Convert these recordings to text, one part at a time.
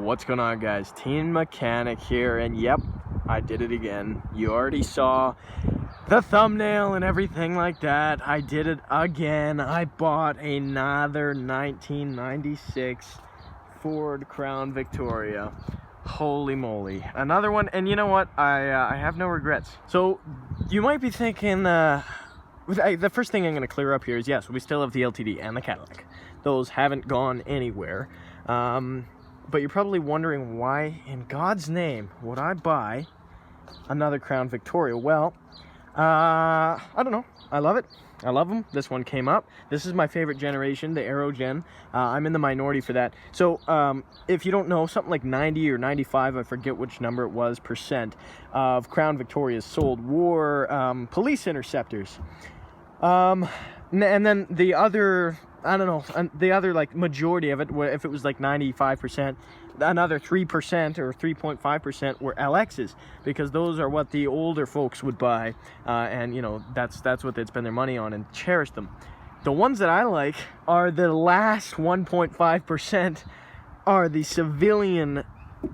What's going on, guys? Teen Mechanic here, and yep, I did it again. You already saw the thumbnail and everything like that. I did it again. I bought another 1996 Ford Crown Victoria. Holy moly, another one. And you know what, I have no regrets. So you might be thinking, the first thing I'm going to clear up here is, yes, we still have the LTD and the Cadillac. Those haven't gone anywhere. But you're probably wondering, why in God's name would I buy another Crown Victoria? Well, I don't know. I love it. I love them. This one came up. This is my favorite generation, the Aero Gen. I'm in the minority for that. So if you don't know, something like 90 or 95, I forget which number it was, percent of Crown Victorias sold were police interceptors. And then the other, I don't know, the other like majority of it, if it was like 95%, another 3% or 3.5% were LXs, because those are what the older folks would buy, and you know, that's what they'd spend their money on and cherish them. The ones that I like are the last 1.5%, are the civilian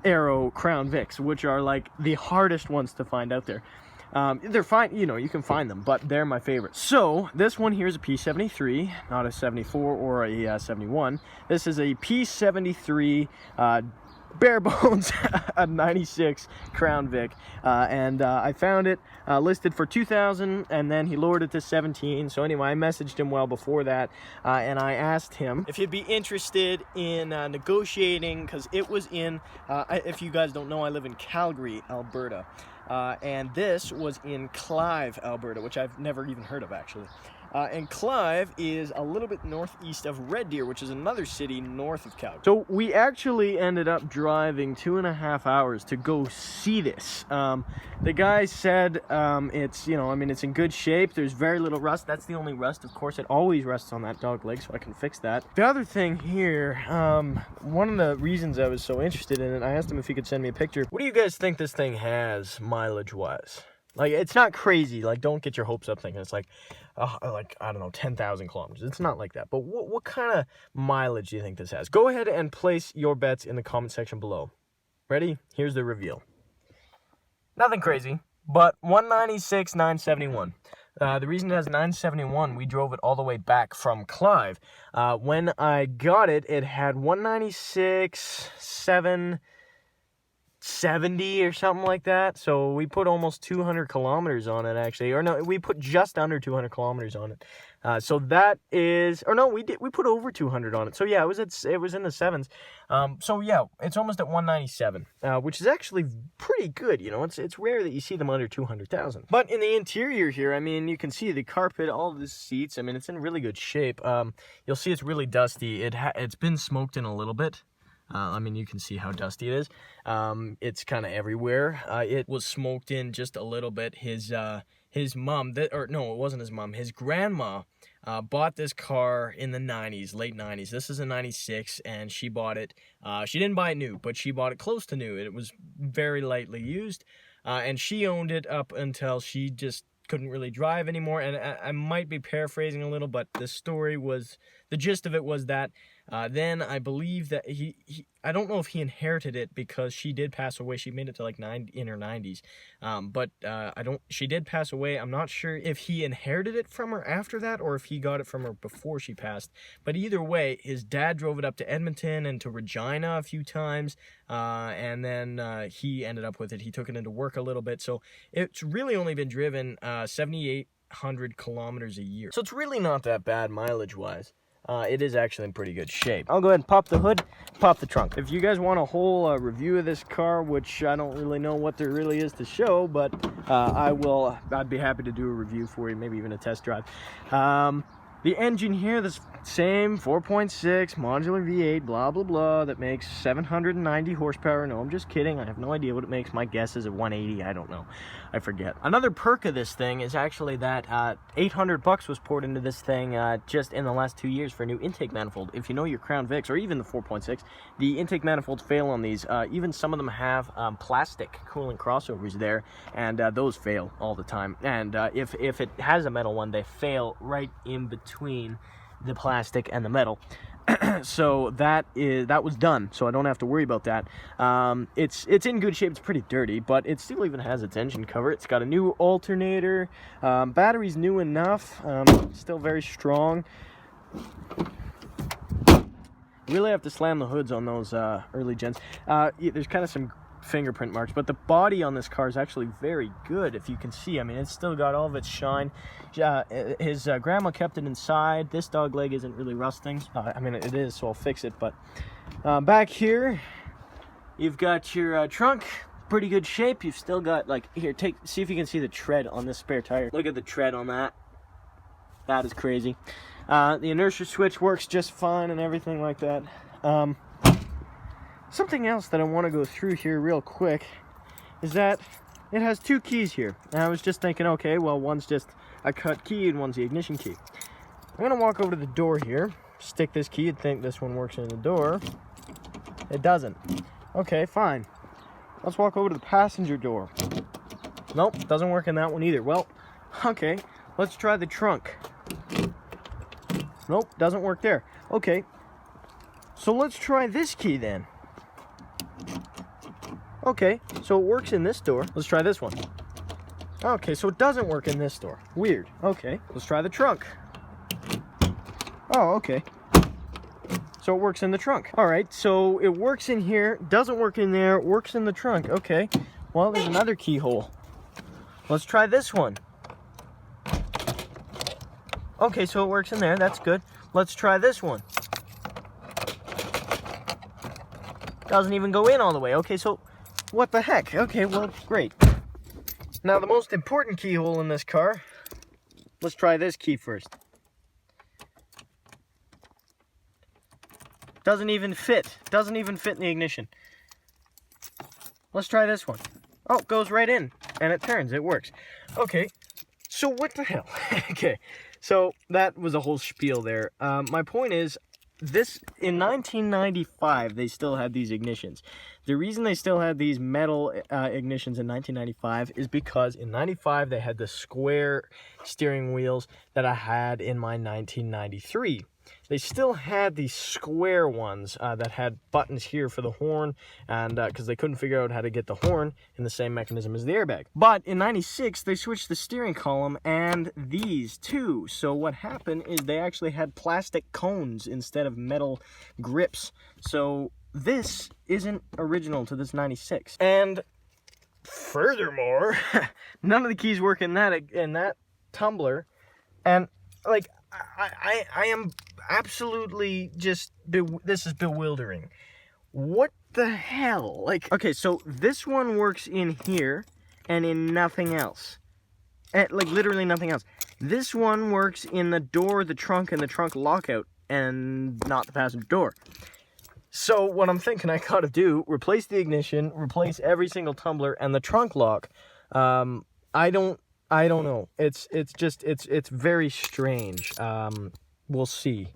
Aero Crown Vics, which are like the hardest ones to find out there. They're fine, you know, you can find them, but they're my favorite. So this one here is a P73, not a 74 or a 71. This is a P73 bare bones a 96 Crown Vic, and I found it listed for $2,000, and then he lowered it to $17. So anyway, I messaged him well before that, and I asked him if he'd be interested in negotiating, because it was in, if you guys don't know, I live in Calgary, Alberta. And this was in Clive, Alberta, which I've never even heard of, actually. And Clive is a little bit northeast of Red Deer, which is another city north of Calgary. So we actually ended up driving 2.5 hours to go see this. The guy said it's, you know, I mean, it's in good shape. There's very little rust. That's the only rust. Of course, it always rusts on that dog leg, so I can fix that. The other thing here, one of the reasons I was so interested in it, I asked him if he could send me a picture. What do you guys think this thing has mileage-wise? Like, it's not crazy. Like, don't get your hopes up thinking it's like, I don't know, 10,000 kilometers. It's not like that. But what kind of mileage do you think this has? Go ahead and place your bets in the comment section below. Ready? Here's the reveal. Nothing crazy, but 196, 971. The reason it has 971, we drove it all the way back from Clive. When I got it, it had 196, 770 or something like that. So we put almost 200 kilometers on it, actually. Or no, we put just under 200 kilometers on it. So that is, or no, we put over 200 on it. So yeah, it was in the sevens. So yeah, it's almost at 197, which is actually pretty good. You know, it's rare that you see them under 200,000. But in the interior here, I mean, you can see the carpet, all the seats. I mean, it's in really good shape. You'll see it's really dusty. It's been smoked in a little bit. I mean, you can see how dusty it is. It's kind of everywhere. It was smoked in just a little bit. His mom, or no, it wasn't his mom. His grandma bought this car in the 90s, late 90s. This is a 96, and she bought it. She didn't buy it new, but she bought it close to new. It was very lightly used, and she owned it up until she just couldn't really drive anymore. And I might be paraphrasing a little, but the story was, the gist of it was that then I believe that I don't know if he inherited it, because she did pass away. She made it to like in her 90s. But she did pass away. I'm not sure if he inherited it from her after that, or if he got it from her before she passed. But either way, his dad drove it up to Edmonton and to Regina a few times. And then he ended up with it. He took it into work a little bit. So it's really only been driven 7,800 kilometers a year. So it's really not that bad mileage-wise. It is actually in pretty good shape. I'll go ahead and pop the hood, pop the trunk. If you guys want a whole review of this car, which I don't really know what there really is to show, but I'd be happy to do a review for you, maybe even a test drive. The engine here, this same 4.6 modular V8, blah, blah, blah, that makes 790 horsepower. No, I'm just kidding. I have no idea what it makes. My guess is at 180. I don't know. I forget. Another perk of this thing is actually that $800 was poured into this thing just in the last 2 years for a new intake manifold. If you know your Crown Vics, or even the 4.6, the intake manifolds fail on these. Even some of them have plastic coolant crossovers there, and those fail all the time. And if it has a metal one, they fail right in between the plastic and the metal. So that was done, so I don't have to worry about that. It's in good shape. It's pretty dirty, but it still even has its engine cover. It's got a new alternator. Battery's new enough. Still very strong. Really have to slam the hoods on those early gens. There's kind of some fingerprint marks, but the body on this car is actually very good. If you can see, I mean, it's still got all of its shine. His grandma kept it inside. This dog leg isn't really rusting. I mean, it is, so I'll fix it. But back here, you've got your trunk, pretty good shape. You've still got, like, here, see if you can see the tread on this spare tire. Look at the tread on that. That is crazy. The inertia switch works just fine and everything like that. Something else that I want to go through here real quick is that it has 2 keys here. And I was just thinking, okay, well, one's just a cut key and one's the ignition key. I'm going to walk over to the door here, stick this key, and think this one works in the door. It doesn't. Okay, fine. Let's walk over to the passenger door. Nope, doesn't work in that one either. Well, okay, let's try the trunk. Nope, doesn't work there. Okay, so let's try this key then. Okay, so it works in this door. Let's try this one. Okay, so it doesn't work in this door. Weird. Okay, let's try the trunk. Oh, okay. So it works in the trunk. All right, so it works in here, doesn't work in there, works in the trunk. Okay, well, there's another keyhole. Let's try this one. Okay, so it works in there. That's good. Let's try this one. Doesn't even go in all the way. Okay, so what the heck? Okay, well, great. Now, the most important keyhole in this car, let's try this key first. Doesn't even fit. Doesn't even fit in the ignition. Let's try this one. Oh, it goes right in, and it turns. It works. Okay, so what the hell? Okay, so that was a whole spiel there. My point is, in 1995, they still had these ignitions. The reason they still had these metal ignitions in 1995 is because in 95 they had the square steering wheels that I had in my 1993. They still had these square ones that had buttons here for the horn, and because they couldn't figure out how to get the horn in the same mechanism as the airbag. But in 96, they switched the steering column and these too. So what happened is they actually had plastic cones instead of metal grips. So this isn't original to this 96. And furthermore, none of the keys work in that tumbler, and like I am absolutely just this is bewildering. What the hell? Like, okay, so this one works in here and in nothing else. Like literally nothing else. This one works in the door, the trunk, and the trunk lockout, and not the passenger door. So what I'm thinking I gotta do, replace the ignition, replace every single tumbler and the trunk lock. I don't know. It's very strange. We'll see.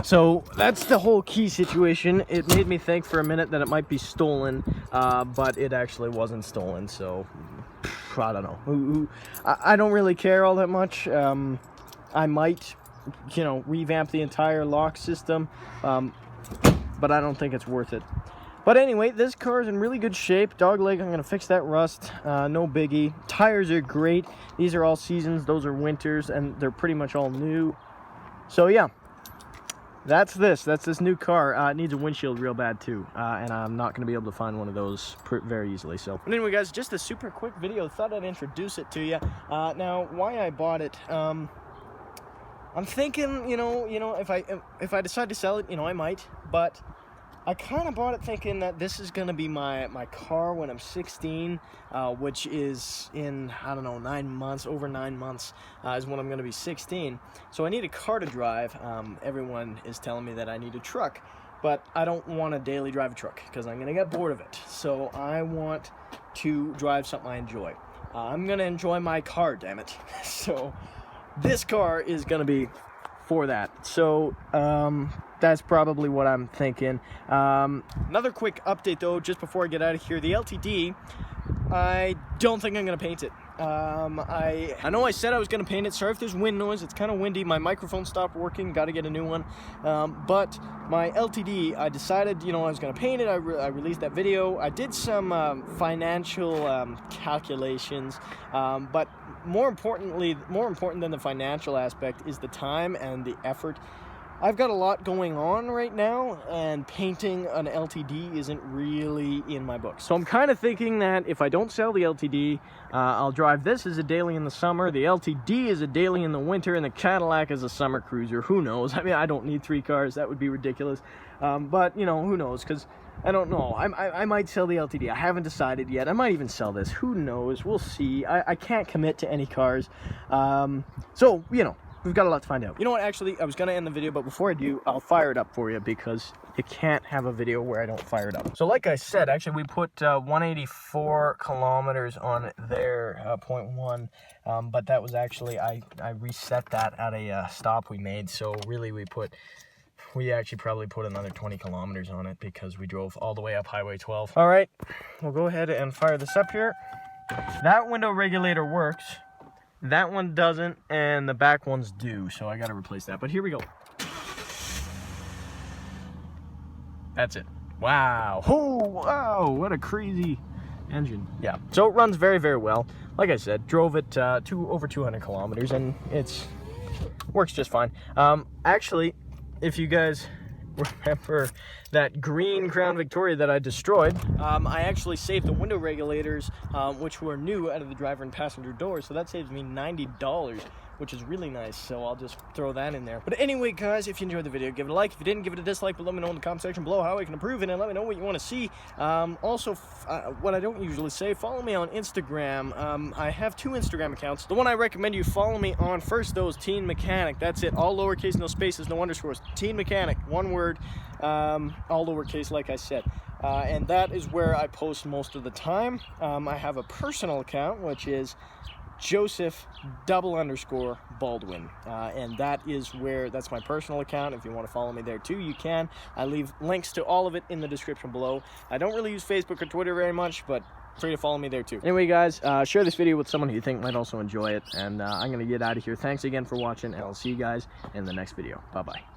So that's the whole key situation. It made me think for a minute that it might be stolen, but it actually wasn't stolen. So I don't know. I don't really care all that much. I might, revamp the entire lock system, but I don't think it's worth it. But anyway, this car is in really good shape. Dog leg, I'm going to fix that rust. No biggie. Tires are great. These are all seasons. Those are winters, and they're pretty much all new. So yeah, that's this. That's this new car. It needs a windshield real bad too, and I'm not going to be able to find one of those very easily. So, but anyway, guys, just a super quick video. Thought I'd introduce it to you. Now, why I bought it. I'm thinking, if I decide to sell it, I might, but I kind of bought it thinking that this is going to be my car when I'm 16, which is in, I don't know, 9 months, over 9 months is when I'm going to be 16. So I need a car to drive. Everyone is telling me that I need a truck, but I don't want to daily drive a truck because I'm going to get bored of it. So I want to drive something I enjoy. I'm going to enjoy my car, damn it. So this car is going to be for that. So, that's probably what I'm thinking. Another quick update though, just before I get out of here. The LTD, I don't think I'm going to paint it. I know I said I was going to paint it. Sorry if there's wind noise. It's kind of windy. My microphone stopped working. Got to get a new one. But my LTD, I decided, you know, I was going to paint it. I released that video. I did some financial calculations, but more important than the financial aspect is the time and the effort. I've got a lot going on right now, and painting an LTD isn't really in my books. So I'm kind of thinking that if I don't sell the LTD, I'll drive this as a daily in the summer, the LTD is a daily in the winter, and the Cadillac is a summer cruiser. Who knows? I mean, I don't need 3 cars. That would be ridiculous. But, you know, who knows? Because I don't know. I might sell the LTD. I haven't decided yet. I might even sell this. Who knows? We'll see. I can't commit to any cars. So, you know, we've got a lot to find out. You know what, actually, I was going to end the video, but before I do, I'll fire it up for you because you can't have a video where I don't fire it up. So like I said, actually, we put 184 kilometers on there, 0.1, but that was actually, I reset that at a stop we made, so really we actually probably put another 20 kilometers on it because we drove all the way up Highway 12. All right, we'll go ahead and fire this up here. That window regulator works. That one doesn't, and the back ones do, so I gotta replace that. But here we go. That's it. Wow. Oh, wow, what a crazy engine. Yeah, so it runs very, very well. Like I said, drove it over 200 kilometers, and works just fine. Actually, if you guys remember that green Crown Victoria that I destroyed, I actually saved the window regulators, which were new, out of the driver and passenger doors, so that saves me $90, which is really nice, so I'll just throw that in there. But anyway, guys, if you enjoyed the video, give it a like. If you didn't, give it a dislike, but let me know in the comment section below how I can improve it, and let me know what you want to see. Also, what I don't usually say, follow me on Instagram. I have 2 Instagram accounts. The one I recommend you follow me on first, though, is Teen Mechanic. That's it, all lowercase, no spaces, no underscores. Teen Mechanic, one word, all lowercase, like I said. And that is where I post most of the time. I have a personal account, which is Joseph _Baldwin, and that's my personal account. If you want to follow me there too, you can. I leave links to all of it in the description below. I don't really use Facebook or Twitter very much, but free to follow me there too. Anyway, guys, share this video with someone who you think might also enjoy it, and I'm gonna get out of here. Thanks again for watching, and I'll see you guys in the next video. Bye bye.